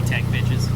E-Tech bitches.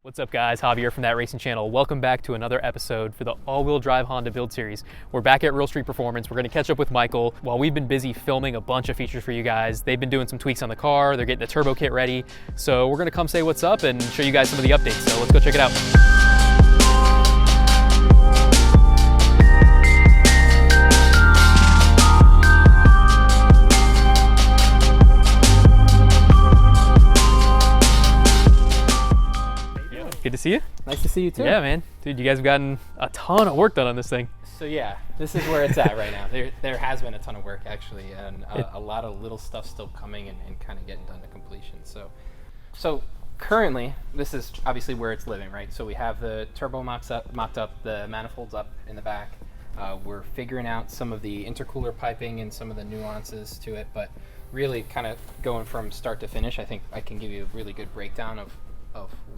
What's up guys, Javier from That Racing Channel. Welcome back to another episode for the all-wheel drive Honda build series. We're back at Real Street Performance. We're gonna catch up with Michael. While we've been busy filming a bunch of features for you guys, they've been doing some tweaks on the car, they're getting the turbo kit ready. So we're gonna come say what's up and show you guys some of the updates. So let's go check it out. Good to see you. Nice to see you too. Yeah, man. Dude, you guys have gotten a ton of work done on this thing. So yeah, this is where it's at right now. There has been a ton of work actually, and a lot of little stuff still coming and kind of getting done to completion. So currently, this is obviously where it's living, right? So we have the turbo mocked up, the manifolds up in the back. We're figuring out some of the intercooler piping and some of the nuances to it, but really kind of going from start to finish, I think I can give you a really good breakdown of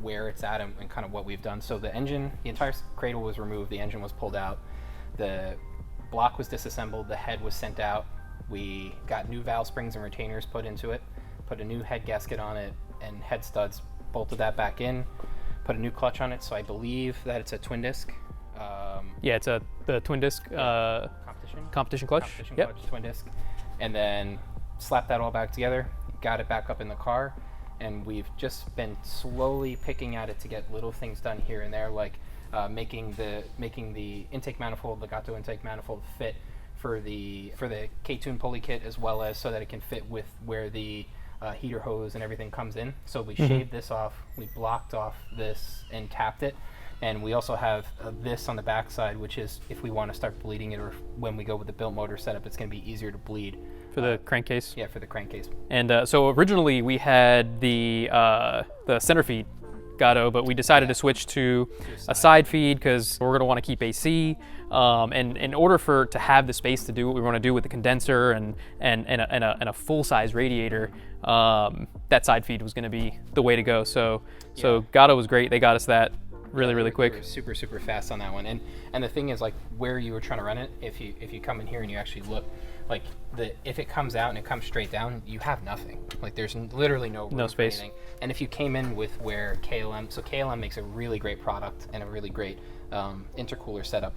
where it's at and kind of what we've done. So the engine, the entire cradle was removed, the engine was pulled out, the block was disassembled, the head was sent out, we got new valve springs and retainers put into it, put a new head gasket on it and head studs, bolted that back in, put a new clutch on it. So I believe that it's a twin disc. Yeah, it's the twin disc competition clutch. Clutch, twin disc. And then slapped that all back together, got it back up in the car. And we've just been slowly picking at it to get little things done here and there, like making the intake manifold, the Gato intake manifold, fit for the K-tune pulley kit, as well as so that it can fit with where the heater hose and everything comes in. So we shaved this off, we blocked off this and tapped it, and we also have this on the back side, which is if we want to start bleeding it, or when we go with the built motor setup, it's going to be easier to bleed. For the crankcase? Yeah, for the crankcase. And so originally we had the center feed Gato, but we decided to switch to a side feed because we're going to want to keep AC. And in order to have the space to do what we want to do with the condenser and a full-size radiator, that side feed was going to be the way to go. So Gato was great. They got us that really quick. We were super fast on that one. And the thing is, like, where you were trying to run it, if you come in here and you actually look, like if it comes out and it comes straight down, you have nothing. Like there's literally no space. For anything. And if you came in with where KLM makes a really great product and a really great intercooler setup,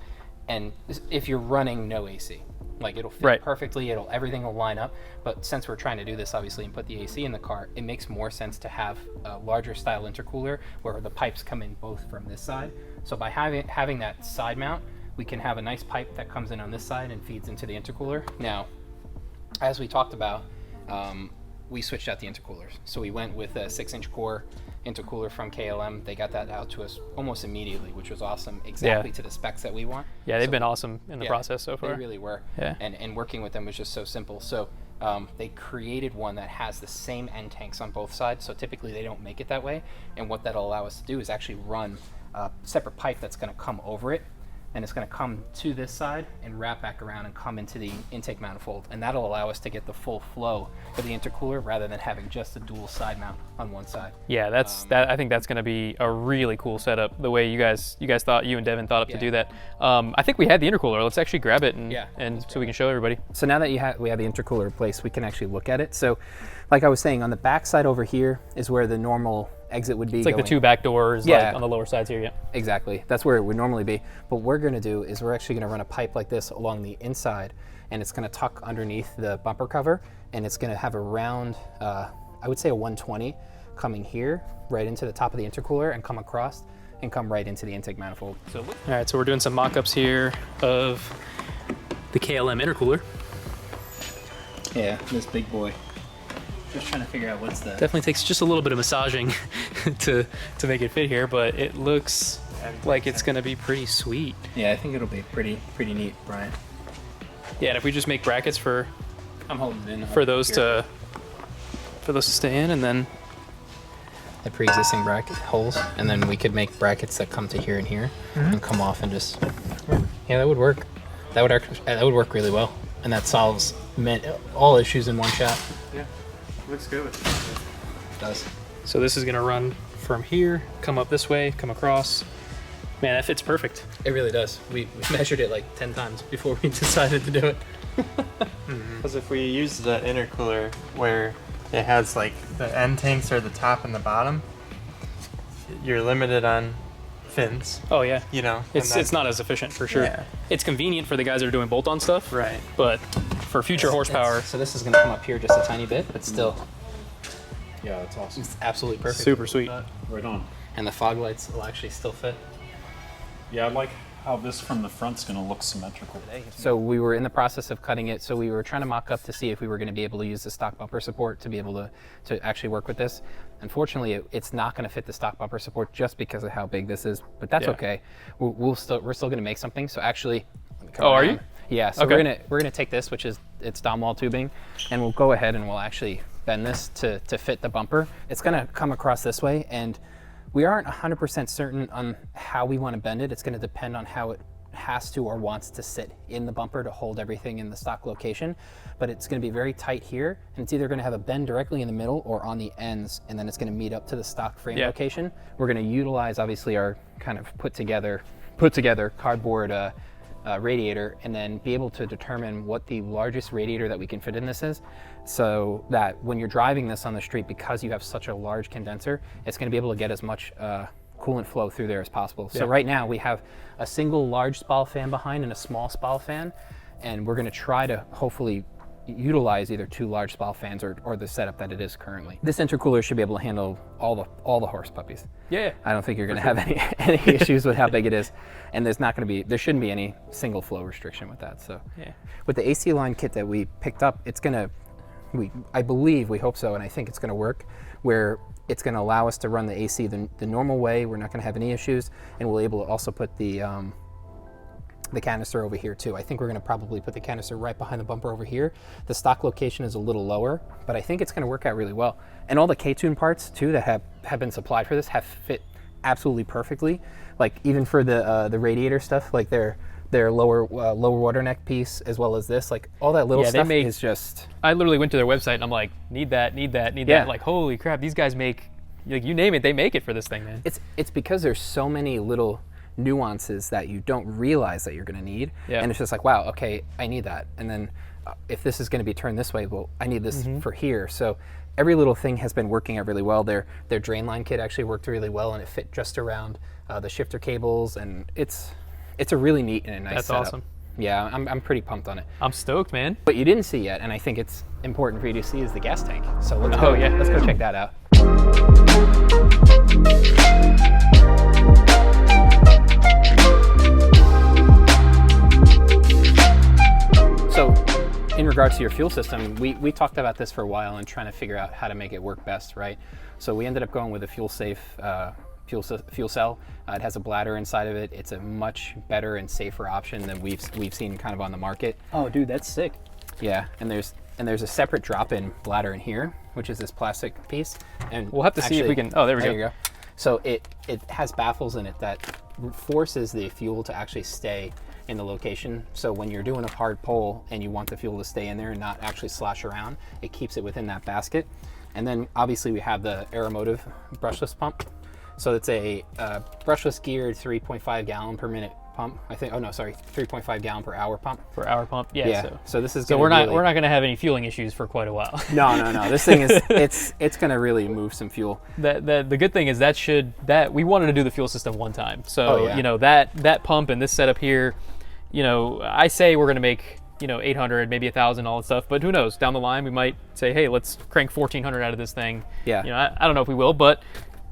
and if you're running no AC, like it'll fit perfectly, everything will line up. But since we're trying to do this obviously and put the AC in the car, it makes more sense to have a larger style intercooler where the pipes come in both from this side. So by having that side mount, we can have a nice pipe that comes in on this side and feeds into the intercooler. Now, as we talked about, we switched out the intercoolers. So we went with a 6-inch core intercooler from KLM. They got that out to us almost immediately, which was awesome, exactly to the specs that we want. Yeah, they've been awesome in the process so far. They really were. Yeah. And working with them was just so simple. So they created one that has the same end tanks on both sides. So typically they don't make it that way. And what that'll allow us to do is actually run a separate pipe that's going to come over it. And it's going to come to this side and wrap back around and come into the intake manifold, and that'll allow us to get the full flow of the intercooler rather than having just a dual side mount on one side. Yeah, I think that's going to be a really cool setup. The way you guys thought, you and Devin thought up to do that. I think we had the intercooler. Let's actually grab it and so we can show everybody. So now that we have the intercooler in place, we can actually look at it. So, like I was saying, on the back side over here is where the normal exit would be. It's like the 2 back doors, like on the lower sides here. Yeah. Exactly. That's where it would normally be. But what we're going to do is we're actually going to run a pipe like this along the inside, and it's going to tuck underneath the bumper cover, and it's going to have a round, I would say a 120 coming here right into the top of the intercooler and come across and come right into the intake manifold. All right, so we're doing some mock-ups here of the KLM intercooler. Yeah, this big boy. Just trying to figure out what's the... Definitely takes just a little bit of massaging to make it fit here, but it looks like it's going to be pretty sweet. Yeah, I think it'll be pretty neat, Brian. Yeah, and if we just make brackets for I'm holding it in for those to stay in, and then the pre-existing bracket holes, and then we could make brackets that come to here and here and come off and just yeah, that would work. That would work really well, and that solves all issues in one shot. Yeah. Looks good. It does. So this is gonna run from here, come up this way, come across. Man, that fits perfect. It really does. We measured it like 10 times before we decided to do it. Because if we use the intercooler where it has like the end tanks are the top and the bottom, you're limited on fins. Oh yeah. You know, it's not as efficient for sure. Yeah. It's convenient for the guys that are doing bolt-on stuff. Right. But for future horsepower. So this is gonna come up here just a tiny bit, but still. Yeah, that's awesome. It's absolutely perfect. Super sweet. Right on. And the fog lights will actually still fit. Yeah, I like how this from the front's going to look symmetrical. So we were in the process of cutting it, so we were trying to mock up to see if we were going to be able to use the stock bumper support to be able to actually work with this. Unfortunately, it's not going to fit the stock bumper support just because of how big this is, but that's okay. We're still going to make something. So actually, are you? Yeah. So okay. we're gonna take this, which is it's down wall tubing, and we'll go ahead and we'll actually bend this to fit the bumper. It's going to come across this way, and we aren't 100% certain on how we want to bend it. It's going to depend on how it has to or wants to sit in the bumper to hold everything in the stock location. But it's going to be very tight here, and it's either going to have a bend directly in the middle or on the ends, and then it's going to meet up to the stock frame location. We're going to utilize obviously our kind of put together cardboard radiator, and then be able to determine what the largest radiator that we can fit in this is, so that when you're driving this on the street, because you have such a large condenser, it's going to be able to get as much coolant flow through there as possible. So right now we have a single large spal fan behind and a small spal fan, and we're going to try to hopefully utilize either 2 large spal fans or the setup that it is currently. This intercooler should be able to handle all the horse puppies. Yeah. I don't think you're going to have any issues with how big it is, and there shouldn't be any single flow restriction with that. So with the AC line kit that we picked up, it's going to, I believe, we hope so, and I think it's going to work, where it's going to allow us to run the AC the normal way. We're not going to have any issues, and we'll be able to also put the canister over here too. I think we're going to probably put the canister right behind the bumper over here. The stock location is a little lower, but I think it's going to work out really well. And all the K-tune parts too that have been supplied for this have fit absolutely perfectly. Like even for the radiator stuff, like their lower water neck piece, as well as this, like all that little stuff is just. I literally went to their website and I'm like, need that. Like, holy crap, these guys make, like, you name it, they make it for this thing, man. It's because there's so many little nuances that you don't realize that you're going to need, and it's just like, wow, okay, I need that. And then if this is going to be turned this way, well, I need this for here. So every little thing has been working out really well. Their drain line kit actually worked really well, and it fit just around the shifter cables, and it's a really neat and a nice setup. Awesome. Yeah, I'm pretty pumped on it. I'm stoked, man. What you didn't see yet, and I think it's important for you to see, is the gas tank. So let's go check that out. So in regards to your fuel system, we talked about this for a while and trying to figure out how to make it work best, right? So we ended up going with a fuel safe fuel cell. It has a bladder inside of it. It's a much better and safer option than we've seen kind of on the market. Oh, dude, that's sick. Yeah, and there's a separate drop-in bladder in here, which is this plastic piece. And we'll have to see if we can. Oh, there we go. There you go. So it has baffles in it that forces the fuel to actually stay in the location. So when you're doing a hard pull and you want the fuel to stay in there and not actually slosh around, it keeps it within that basket. And then obviously we have the Aeromotive brushless pump. So it's a brushless geared 3.5 gallon per minute pump, I think. Oh no, sorry, 3.5 gallon per hour pump. Per hour pump, yeah. So this is so we're not going to have any fueling issues for quite a while. No. This thing is it's going to really move some fuel. The good thing is that we wanted to do the fuel system one time. So you know, that pump and this setup here, you know, I say we're going to make, you know, 800, maybe 1,000, all that stuff. But who knows? Down the line, we might say, hey, let's crank 1,400 out of this thing. Yeah. You know, I don't know if we will, but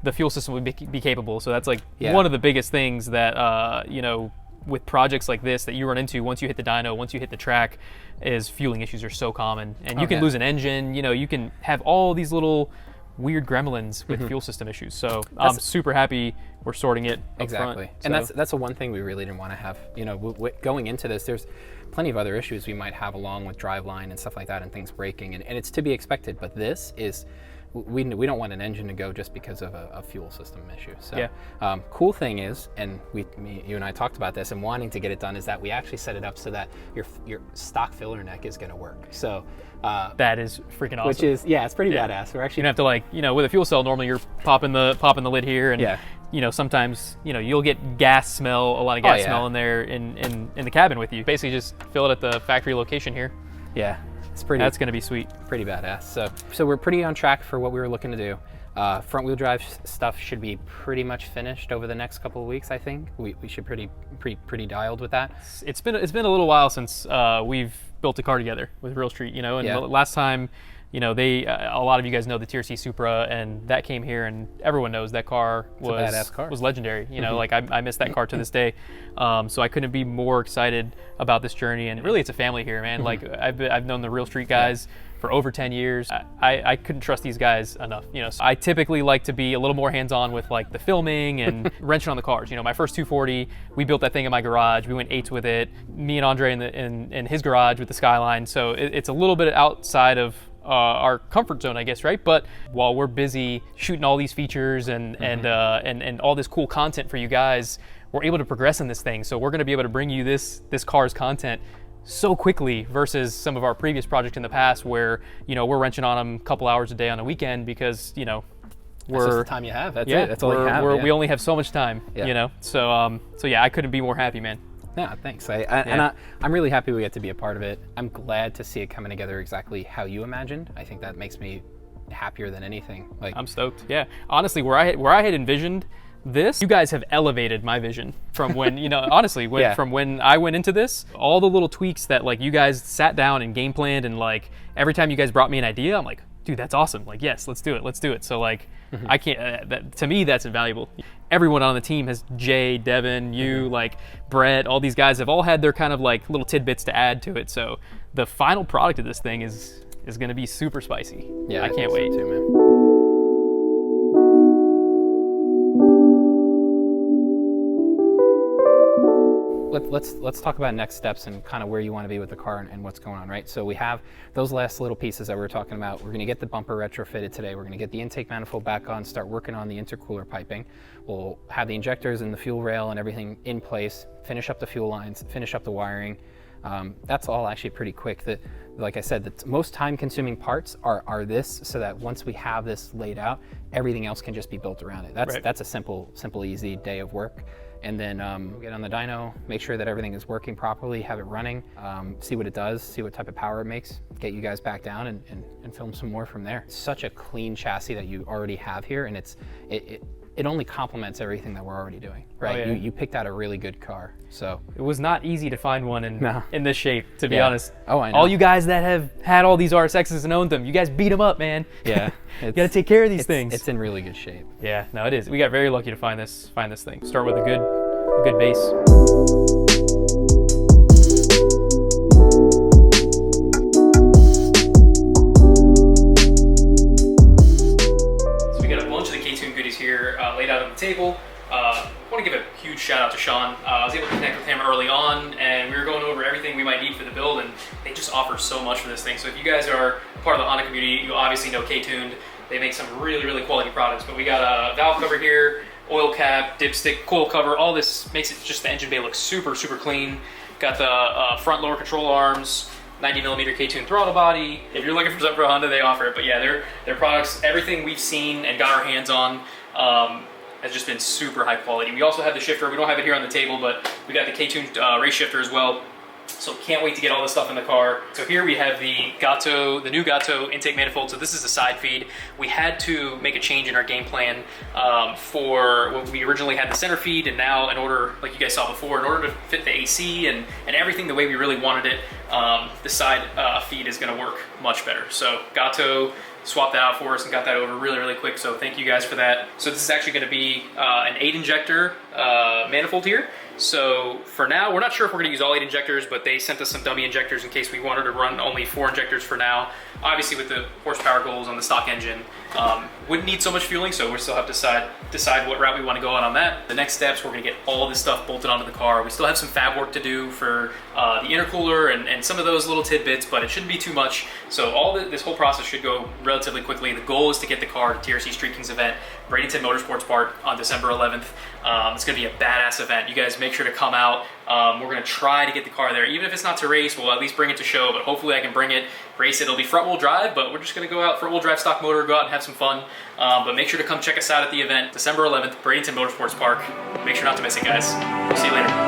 the fuel system would be capable. So that's like one of the biggest things that, you know, with projects like this that you run into once you hit the dyno, once you hit the track, is fueling issues are so common. And you can lose an engine, you know, you can have all these little weird gremlins with fuel system issues. So I'm super happy we're sorting it up front. And that's the one thing we really didn't want to have. You know, going into this, there's plenty of other issues we might have along with driveline and stuff like that, and things breaking, and it's to be expected. But this is, we don't want an engine to go just because of a fuel system issue. So cool thing is, and you and I talked about this, and wanting to get it done, is that we actually set it up so that your stock filler neck is going to work. So that is freaking awesome. Which is, it's pretty badass. We're actually, you don't have to, like, you know, with a fuel cell, normally you're popping the lid here, and you know, sometimes, you know, you'll get gas smell, a lot of gas smell in there in the cabin with you. Basically just fill it at the factory location here. Yeah, it's pretty. That's gonna be sweet. Pretty badass. So we're pretty on track for what we were looking to do. Front wheel drive stuff should be pretty much finished over the next couple of weeks. I think we should pretty dialed with that. It's been a little while since we've built a car together with Real Street, you know, and last time, you know, a lot of you guys know the TRC Supra, and that came here, and everyone knows that car was legendary. You know, like I miss that car to this day. So I couldn't be more excited about this journey, and really it's a family here, man. Like I've known the Real Street guys for over 10 years. I couldn't trust these guys enough. You know, so I typically like to be a little more hands-on with like the filming and wrenching on the cars. You know, my first 240, we built that thing in my garage. We went 8s with it. Me and Andre in his garage with the Skyline. So it's a little bit outside of our comfort zone, I guess, right? But while we're busy shooting all these features and all this cool content for you guys, we're able to progress in this thing. So we're going to be able to bring you this car's content so quickly versus some of our previous projects in the past where, you know, we're wrenching on them a couple hours a day on a weekend because, you know, that's just the time you have. That's it. That's all you have. We only have so much time, you know? So yeah, I couldn't be more happy, man. Yeah, thanks. I'm really happy we get to be a part of it. I'm glad to see it coming together exactly how you imagined. I think that makes me happier than anything. Like, I'm stoked. Yeah, honestly, where I had envisioned this, you guys have elevated my vision from when, you know, honestly, from when I went into this. All the little tweaks that, like, you guys sat down and game planned, and like every time you guys brought me an idea, I'm like, dude, that's awesome. Like, yes, let's do it. So like, I can't. To me, that's invaluable. Everyone on the team has Jay, Devin, you, like Brett, all these guys have all had their kind of like little tidbits to add to it. So the final product of this thing is going to be super spicy. Yeah, I can't wait. So too, man. Let's talk about next steps and kind of where you want to be with the car and what's going on, right? So we have those last little pieces that we were talking about. We're going to get the bumper retrofitted today. We're going to get the intake manifold back on, start working on the intercooler piping. We'll have the injectors and the fuel rail and everything in place, finish up the fuel lines, finish up the wiring. That's all actually pretty quick. Like I said, the most time-consuming parts are this, so that once we have this laid out, everything else can just be built around it. That's a simple, easy day of work. And then we'll get on the dyno, make sure that everything is working properly, have it running, see what it does, see what type of power it makes, get you guys back down and film some more from there. It's such a clean chassis that you already have here, and it only complements everything that we're already doing, right? Oh, yeah. You picked out a really good car, so. It was not easy to find one in this shape, to be honest. Oh, I know. All you guys that have had all these RSXs and owned them, you guys beat them up, man. Yeah. You gotta take care of these things. It's in really good shape. Yeah, no, it is. We got very lucky to find this thing. Start with a good base. So we got a bunch of the K-Tune goodies here laid out on the table. I want to give a huge shout out to Sean. I was able to connect with him early on, and we were going over everything we might need for the build, and they just offer so much for this thing. So if you guys are part of the Honda community, you obviously know K-Tuned. They make some really, really quality products, but we got a valve cover here, oil cap, dipstick, coil cover. All this makes it just the engine bay look super, super clean. Got the front lower control arms, 90mm K-Tune throttle body. If you're looking for something for Honda, they offer it. But yeah, their products, everything we've seen and got our hands on, has just been super high quality. We also have the shifter. We don't have it here on the table, but we got the K20 race shifter as well. So can't wait to get all this stuff in the car. So here we have the new Gato intake manifold. So this is the side feed. We had to make a change in our game plan for when we originally had the center feed, and now in order, like you guys saw before, in order to fit the AC and everything the way we really wanted it, the side feed is gonna work much better. So Gato swapped that out for us and got that over really, really quick. So thank you guys for that. So this is actually gonna be an 8 injector manifold here. So for now, we're not sure if we're gonna use all 8 injectors, but they sent us some dummy injectors in case we wanted to run only 4 injectors for now. Obviously with the horsepower goals on the stock engine, wouldn't need so much fueling, so we still have to decide what route we wanna go on that. The next steps, we're gonna get all this stuff bolted onto the car. We still have some fab work to do for the intercooler and some of those little tidbits, but it shouldn't be too much. So this whole process should go relatively quickly. The goal is to get the car to TRC Street Kings event, Bradenton Motorsports Park on December 11th. It's gonna be a badass event. You guys make sure to come out. We're gonna try to get the car there. Even if it's not to race, we'll at least bring it to show, but hopefully I can bring it, race it. It'll be front wheel drive, but we're just gonna go out front wheel drive stock motor, go out and have some fun. But make sure to come check us out at the event, December 11th, Bradenton Motorsports Park. Make sure not to miss it, guys. We'll see you later.